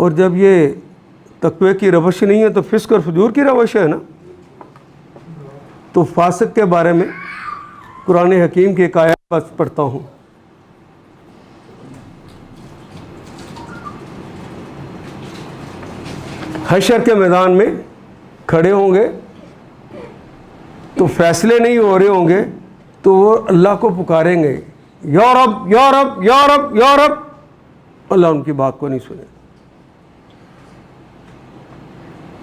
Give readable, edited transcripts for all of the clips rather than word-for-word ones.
اور جب یہ تقوی کی روش نہیں ہے تو فسق اور فجور کی روش ہے نا. تو فاسق کے بارے میں قرآن حکیم کی ایک آیت بس پڑھتا ہوں. حشر کے میدان میں کھڑے ہوں گے تو فیصلے نہیں ہو رہے ہوں گے تو وہ اللہ کو پکاریں گے, یا رب یا رب یا رب یا رب. اللہ ان کی بات کو نہیں سنے.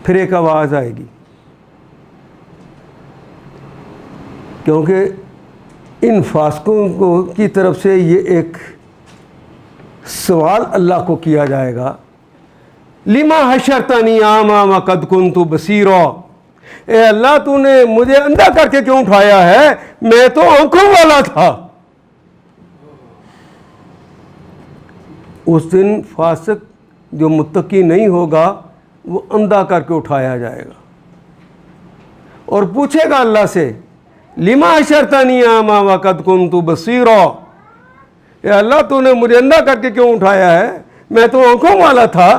پھر ایک آواز آئے گی, کیونکہ ان فاسقوں کو کی طرف سے یہ ایک سوال اللہ کو کیا جائے گا, لما حشرتنی اعمی وقد کنت بصیرا. اے اللہ تو نے مجھے اندھا کر کے کیوں اٹھایا ہے, میں تو آنکھوں والا تھا. اس دن فاسق جو متقی نہیں ہوگا وہ اندھا کر کے اٹھایا جائے گا اور پوچھے گا اللہ سے, لما حشرتنی اعمی وقد کنت بصیرا. اے اللہ تو نے مجھے اندھا کر کے کیوں اٹھایا ہے, میں تو آنکھوں والا تھا.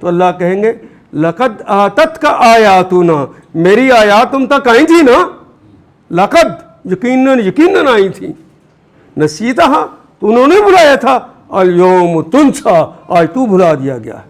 تو اللہ کہیں گے, لقد آتتک آیاتنا, میری آیات تم تک آئی تھی نا. لقد یقیناً آئی تھی. نسیتہا, تو انہوں نے بلایا تھا. الیوم تنسیٰ, آج تو بھلا دیا گیا ہے.